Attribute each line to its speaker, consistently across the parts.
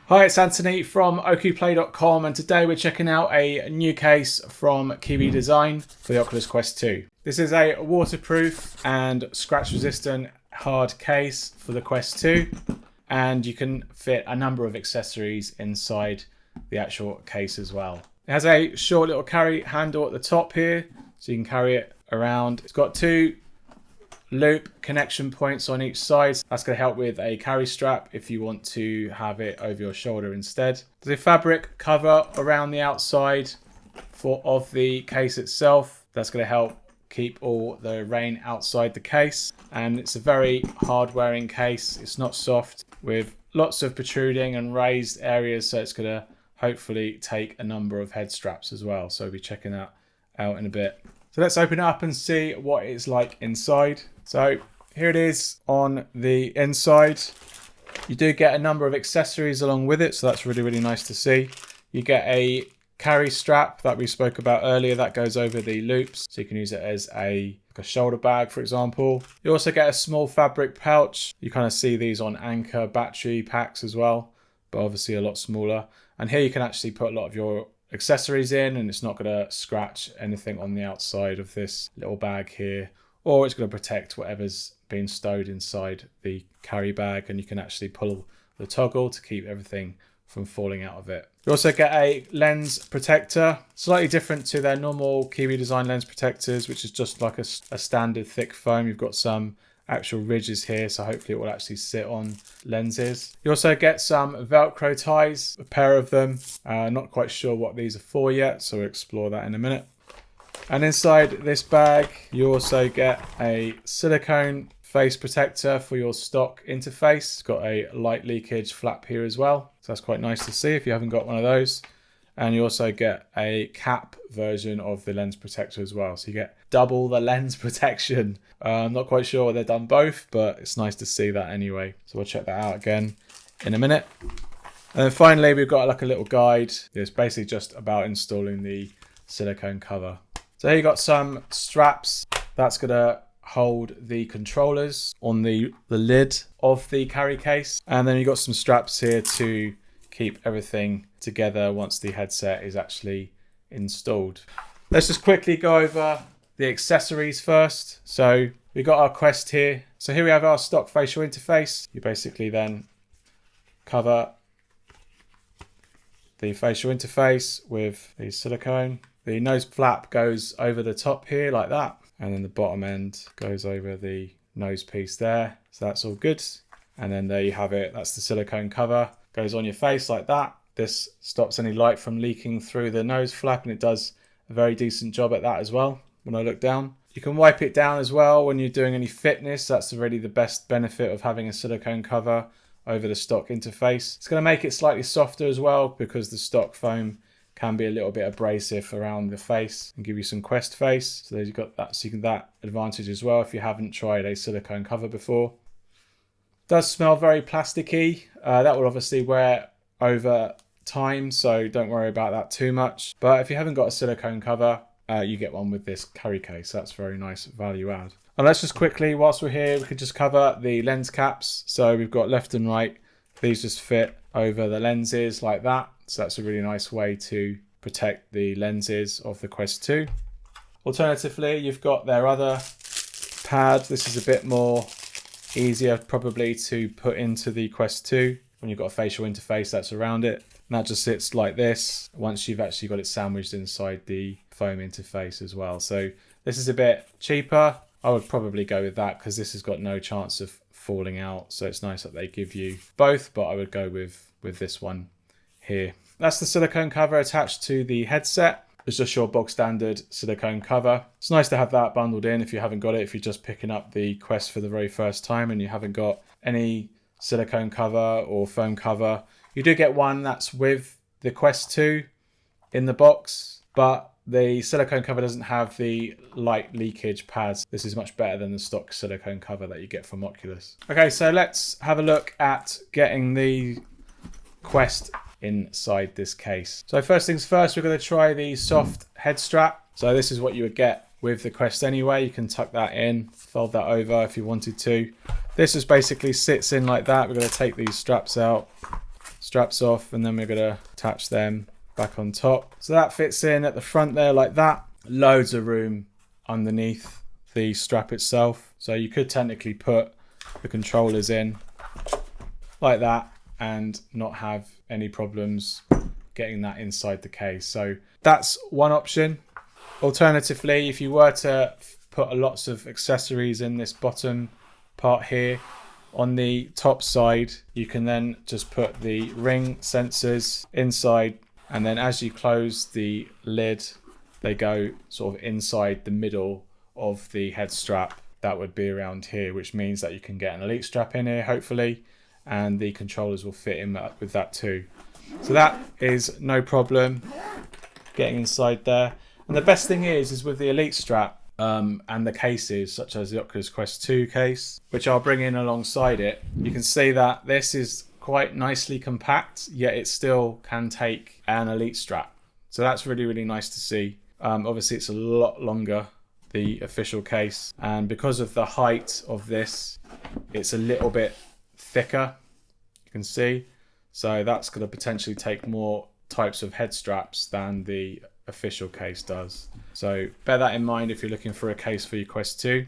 Speaker 1: Hi, it's Anthony from okuplay.com, and today we're checking out a new case from Kiwi Design for the Oculus Quest 2. This is a waterproof and scratch resistant hard case for the Quest 2, and you can fit a number of accessories inside the actual case as well. It has a short little carry handle at the top here, so you can carry it around. It's got two loop connection points on each side. That's going to help with a carry strap if you want to have it over your shoulder instead. There's a fabric cover around the outside of the case itself. That's going to help keep all the rain outside the case. And it's a very hard wearing case. It's not soft, with lots of protruding and raised areas, so it's going to hopefully take a number of head straps as well. So we'll be checking that out in a bit. So let's open it up and see what it's like inside. So here it is on the inside. You do get a number of accessories along with it, so that's really, really nice to see. You get a carry strap that we spoke about earlier that goes over the loops, so you can use it as like a shoulder bag, for example. You also get a small fabric pouch. You kind of see these on Anchor battery packs as well, but obviously a lot smaller. And here you can actually put a lot of your accessories in, and it's not going to scratch anything on the outside of this little bag here, or it's going to protect whatever's been stowed inside the carry bag, and you can actually pull the toggle to keep everything from falling out of it. You also get a lens protector, slightly different to their normal Kiwi Design lens protectors, which is just like a standard thick foam. You've got some actual ridges here, so hopefully it will actually sit on lenses. You also get some Velcro ties, a pair of them. Not quite sure what these are for yet, so we'll explore that in a minute. And inside this bag, you also get a silicone face protector for your stock interface. It's got a light leakage flap here as well, so that's quite nice to see if you haven't got one of those. And you also get a cap version of the lens protector as well. So you get double the lens protection. I'm not quite sure they've done both, but it's nice to see that anyway. So we'll check that out again in a minute. And then finally, we've got like a little guide. It's basically just about installing the silicone cover. So here you got some straps. That's gonna hold the controllers on the lid of the carry case. And then you've got some straps here to keep everything together once the headset is actually installed. Let's just quickly go over the accessories first. So we've got our Quest here. So here we have our stock facial interface. You basically then cover the facial interface with the silicone. The nose flap goes over the top here like that, and then the bottom end goes over the nose piece there. So that's all good. And then there you have it. That's the silicone cover. Goes on your face like that. This stops any light from leaking through the nose flap, and it does a very decent job at that as well when I look down. You can wipe it down as well when you're doing any fitness. That's really the best benefit of having a silicone cover over the stock interface. It's going to make it slightly softer as well, because the stock foam can be a little bit abrasive around the face and give you some Quest face. So you've got that, so you can that advantage as well if you haven't tried a silicone cover before. It does smell very plasticky. That will obviously wear over time, so don't worry about that too much. But if you haven't got a silicone cover, you get one with this carry case. That's very nice value add. And let's just quickly, whilst we're here, we could just cover the lens caps. So we've got left and right. These just fit over the lenses like that. So that's a really nice way to protect the lenses of the Quest 2. Alternatively, you've got their other pad. This is a bit more easier probably to put into the Quest 2 when you've got a facial interface that's around it. And that just sits like this once you've actually got it sandwiched inside the foam interface as well. So this is a bit cheaper. I would probably go with that because this has got no chance of falling out. So it's nice that they give you both, but I would go with this one here. That's the silicone cover attached to the headset. It's just your bog standard silicone cover. It's nice to have that bundled in if you haven't got it, if you're just picking up the Quest for the very first time and you haven't got any silicone cover or foam cover. You do get one that's with the Quest 2 in the box, but the silicone cover doesn't have the light leakage pads. This is much better than the stock silicone cover that you get from Oculus. Okay, so let's have a look at getting the Quest inside this case. So first things first, we're going to try the soft head strap. So this is what you would get with the Quest anyway. You can tuck that in, fold that over if you wanted to. This just basically sits in like that. We're going to take these straps out, straps off, and then we're going to attach them back on top. So that fits in at the front there like that. Loads of room underneath the strap itself. So you could technically put the controllers in like that and not have any problems getting that inside the case. So that's one option. Alternatively, if you were to put lots of accessories in this bottom part here, on the top side, you can then just put the ring sensors inside, and then as you close the lid, they go sort of inside the middle of the head strap. That would be around here, which means that you can get an Elite strap in here, hopefully, and the controllers will fit in with that too. So that is no problem getting inside there. And the best thing is with the Elite strap, and the cases such as the Oculus Quest 2 case, which I'll bring in alongside it, you can see that this is quite nicely compact, yet it still can take an Elite strap. So that's really, really nice to see. Obviously it's a lot longer, the official case, and because of the height of this, it's a little bit thicker, you can see. So that's going to potentially take more types of head straps than the official case does. So bear that in mind if you're looking for a case for your Quest 2.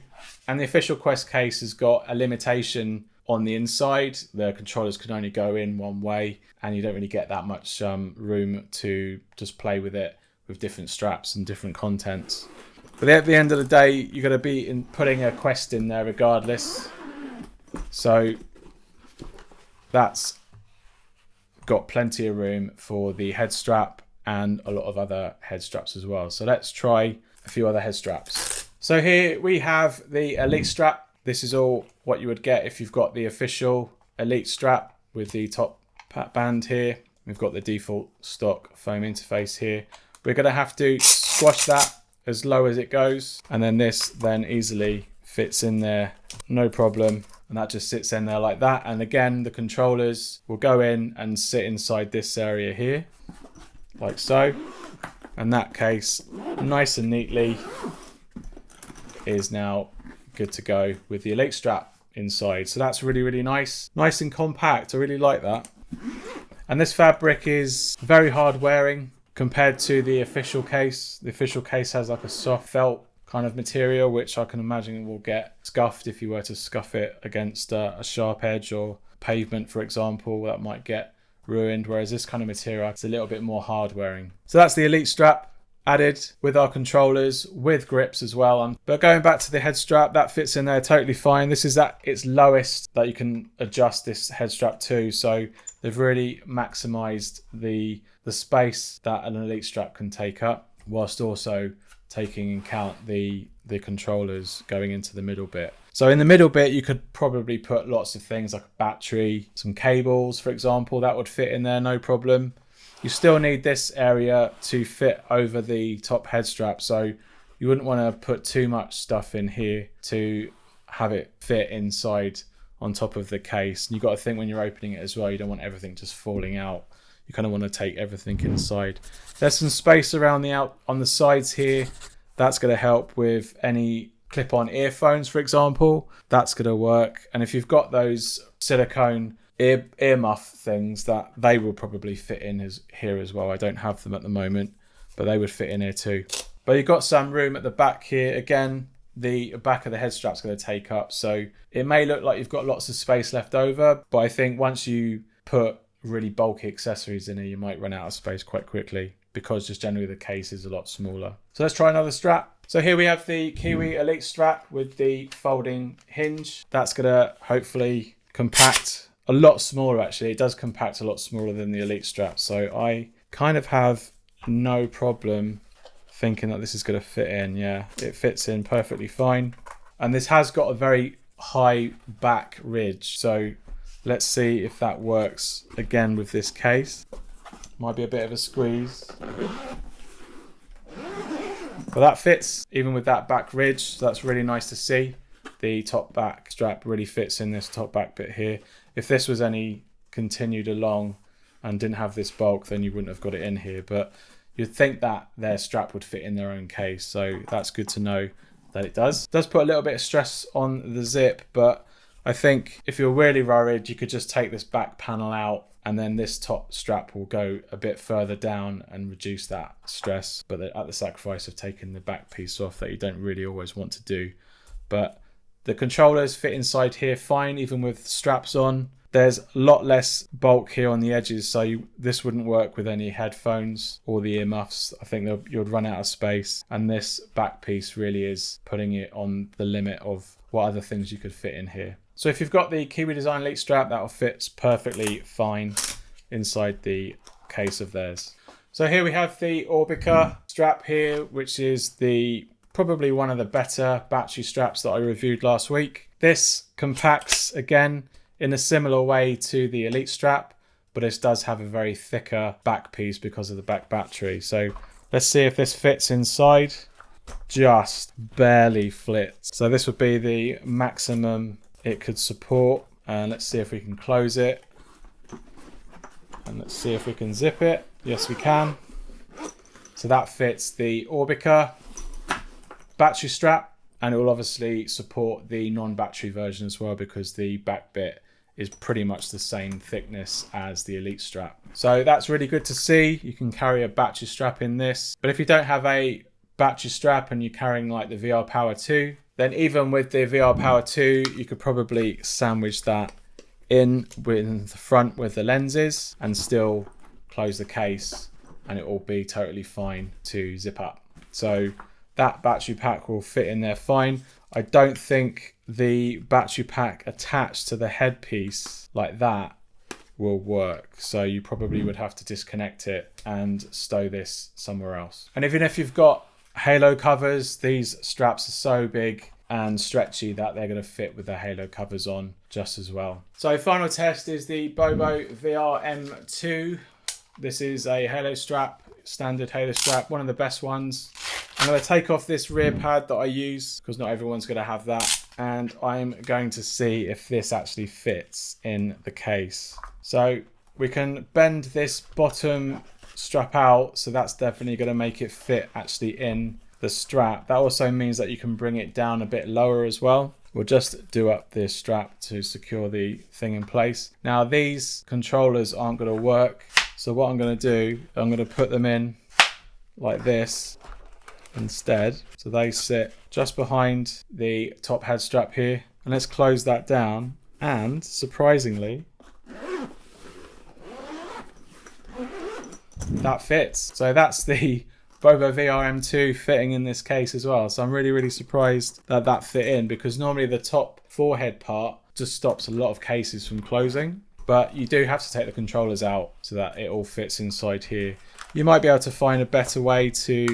Speaker 1: And the official Quest case has got a limitation on the inside. The controllers can only go in one way, and you don't really get that much room to just play with it with different straps and different contents. But at the end of the day, you're going to be putting a Quest in there regardless. So that's got plenty of room for the head strap and a lot of other head straps as well. So let's try a few other head straps. So here we have the Elite strap. This is all what you would get if you've got the official Elite strap with the top band here. We've got the default stock foam interface here. We're going to have to squash that as low as it goes, and then this then easily fits in there, no problem. And that just sits in there like that. And again, the controllers will go in and sit inside this area here, like so. And that case, nice and neatly, is now good to go with the Elite strap inside. So that's really, really nice. Nice and compact. I really like that. And this fabric is very hard wearing compared to the official case. The official case has like a soft felt kind of material, which I can imagine will get scuffed if you were to scuff it against a sharp edge or pavement, for example. That might get ruined, whereas this kind of material is a little bit more hard wearing. So that's the Elite strap added with our controllers, with grips as well. But going back to the head strap, that fits in there totally fine. This is at its lowest that you can adjust this head strap to, so they've really maximized the space that an Elite strap can take up, whilst also taking into account the controllers going into the middle bit. So in the middle bit, you could probably put lots of things like a battery, some cables, for example. That would fit in there, no problem. You still need this area to fit over the top head strap, so you wouldn't want to put too much stuff in here to have it fit inside on top of the case. And you've got to think when you're opening it as well, you don't want everything just falling out. You kind of want to take everything inside. There's some space around on the sides here. That's going to help with any clip-on earphones, for example. That's going to work. And if you've got those silicone ear muff things, that they will probably fit in here as well. I don't have them at the moment, but they would fit in here too. But you've got some room at the back here. Again, the back of the head strap's going to take up, so it may look like you've got lots of space left over, but I think once you put really bulky accessories in here, you might run out of space quite quickly, because just generally the case is a lot smaller. So let's try another strap. So here we have the Kiwi Elite strap with the folding hinge. That's going to hopefully compact a lot smaller. Actually, it does compact a lot smaller than the Elite strap, so I kind of have no problem thinking that this is going to fit in. Yeah, it fits in perfectly fine. And this has got a very high back ridge, so let's see if that works again with this case. Might be a bit of a squeeze, but that fits even with that back ridge, so that's really nice to see. The top back strap really fits in this top back bit here. If this was any continued along and didn't have this bulk, then you wouldn't have got it in here, but you'd think that their strap would fit in their own case, so that's good to know that it does. It does put a little bit of stress on the zip, but I think if you're really worried, you could just take this back panel out and then this top strap will go a bit further down and reduce that stress, but at the sacrifice of taking the back piece off that you don't really always want to do. But the controllers fit inside here fine, even with straps on. There's a lot less bulk here on the edges, so this wouldn't work with any headphones or the earmuffs. I think you'd run out of space, and this back piece really is putting it on the limit of what other things you could fit in here. So if you've got the Kiwi Design Elite strap, that'll fit perfectly fine inside the case of theirs. So here we have the Aubika strap here, which is probably one of the better battery straps that I reviewed last week. This compacts again in a similar way to the Elite strap, but this does have a very thicker back piece because of the back battery. So let's see if this fits inside. Just barely fits. So this would be the maximum it could support. And let's see if we can close it. And let's see if we can zip it. Yes, we can. So that fits the Aubika battery strap, and it will obviously support the non-battery version as well, because the back bit is pretty much the same thickness as the Elite strap. So that's really good to see. You can carry a battery strap in this. But if you don't have a battery strap and you're carrying like the VR Power 2, then even with the VR Power 2, you could probably sandwich that in with the front with the lenses and still close the case, and it will be totally fine to zip up. So that battery pack will fit in there fine. I don't think the battery pack attached to the headpiece like that will work. So you probably would have to disconnect it and stow this somewhere else. And even if you've got halo covers, these straps are so big and stretchy that they're going to fit with the halo covers on just as well. So final test is the BOBOVR M2. This is a halo strap, standard halo strap, one of the best ones. I'm going to take off this rear pad that I use because not everyone's going to have that, and I'm going to see if this actually fits in the case. So we can bend this bottom strap out, so that's definitely going to make it fit actually in the strap. That also means that you can bring it down a bit lower as well. We'll just do up this strap to secure the thing in place. Now these controllers aren't going to work, so what I'm going to do, I'm going to put them in like this instead, so they sit just behind the top head strap here. And let's close that down, and surprisingly that fits. So that's the BOBOVR M2 fitting in this case as well. So I'm really surprised that that fit in, because normally the top forehead part just stops a lot of cases from closing, but you do have to take the controllers out so that it all fits inside here. You might be able to find a better way to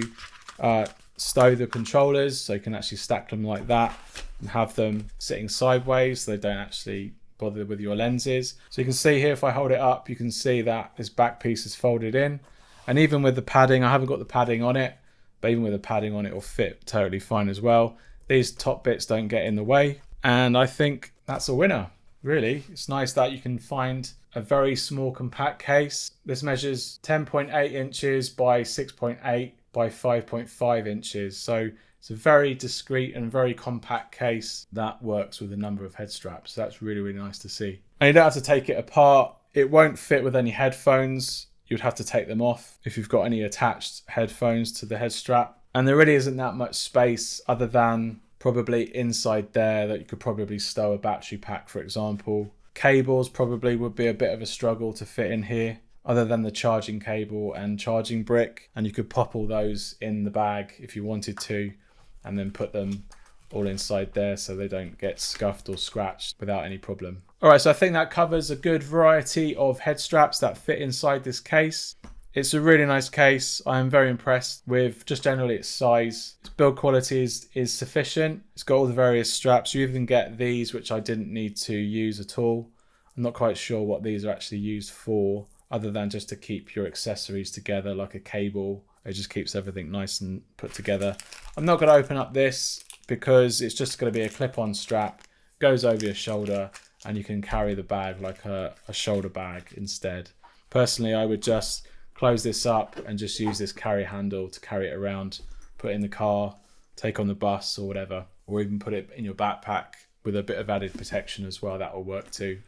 Speaker 1: stow the controllers, so you can actually stack them like that and have them sitting sideways so they don't actually bother with your lenses. So you can see here, if I hold it up, you can see that this back piece is folded in. And even with the padding, I haven't got the padding on it, but even with the padding on it, will fit totally fine as well. These top bits don't get in the way. And I think that's a winner, really. It's nice that you can find a very small compact case. This measures 10.8 inches by 6.8 by 5.5 inches. So it's a very discreet and very compact case that works with a number of head straps. So that's really nice to see. And you don't have to take it apart. It won't fit with any headphones. You'd have to take them off if you've got any attached headphones to the head strap. And there really isn't that much space other than probably inside there that you could probably stow a battery pack, for example. Cables probably would be a bit of a struggle to fit in here, other than the charging cable and charging brick. And you could pop all those in the bag if you wanted to, and then put them all inside there so they don't get scuffed or scratched without any problem. All right, so I think that covers a good variety of head straps that fit inside this case. It's a really nice case. I am very impressed with just generally its size. Its build quality is sufficient. It's got all the various straps. You even get these, which I didn't need to use at all. I'm not quite sure what these are actually used for, other than just to keep your accessories together, like a cable. It just keeps everything nice and put together. I'm not going to open up this because it's just going to be a clip-on strap, goes over your shoulder, and you can carry the bag like a shoulder bag instead. Personally, I would just close this up and just use this carry handle to carry it around, put it in the car, take on the bus or whatever, or even put it in your backpack with a bit of added protection as well. That will work too.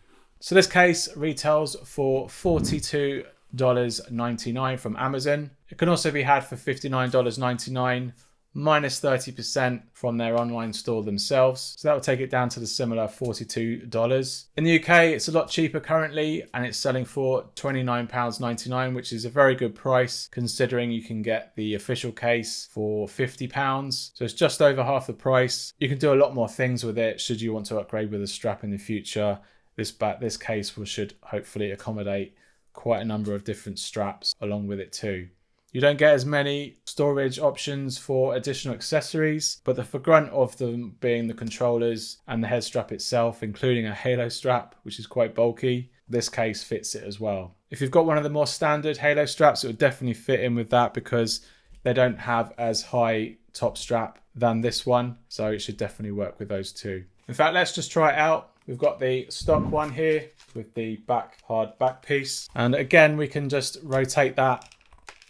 Speaker 1: So this case retails for $42.99 from Amazon. It can also be had for $59.99 minus 30% from their online store themselves. So that will take it down to the similar $42. In the UK, it's a lot cheaper currently, and it's selling for £29.99, which is a very good price considering you can get the official case for £50. So it's just over half the price. You can do a lot more things with it should you want to upgrade with a strap in the future. This case should hopefully accommodate quite a number of different straps along with it too. You don't get as many storage options for additional accessories, but the forefront of them being the controllers and the head strap itself, including a halo strap, which is quite bulky, this case fits it as well. If you've got one of the more standard halo straps, it would definitely fit in with that because they don't have as high top strap than this one, so it should definitely work with those two. In fact, let's just try it out. We've got the stock one here with the hard back piece, and again we can just rotate that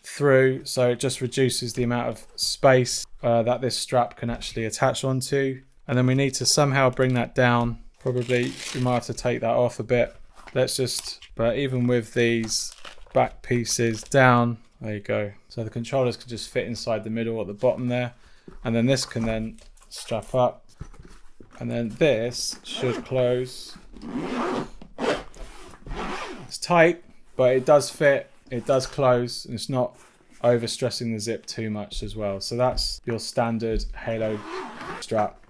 Speaker 1: through, so it just reduces the amount of space that this strap can actually attach onto. And then we need to somehow bring that down. Probably we might have to take that off a bit. But even with these back pieces down, there you go. So the controllers can just fit inside the middle at the bottom there, and then this can then strap up, and then this should close. It's tight, but it does fit. It does close, and it's not overstressing the zip too much as well. So that's your standard halo strap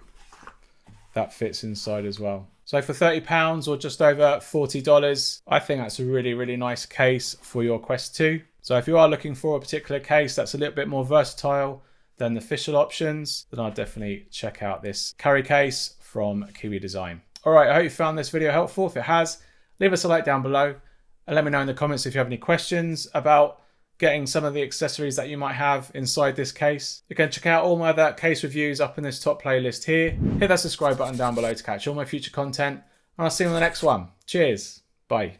Speaker 1: that fits inside as well. So for £30 or just over $40, I think that's a really, really nice case for your Quest 2. So if you are looking for a particular case that's a little bit more versatile than the official options, then I'll definitely check out this carry case from Kiwi Design. All right, I hope you found this video helpful. If it has, leave us a like down below. And let me know in the comments if you have any questions about getting some of the accessories that you might have inside this case. You can check out all my other case reviews up in this top playlist here. Hit that subscribe button down below to catch all my future content. And I'll see you on the next one. Cheers. Bye.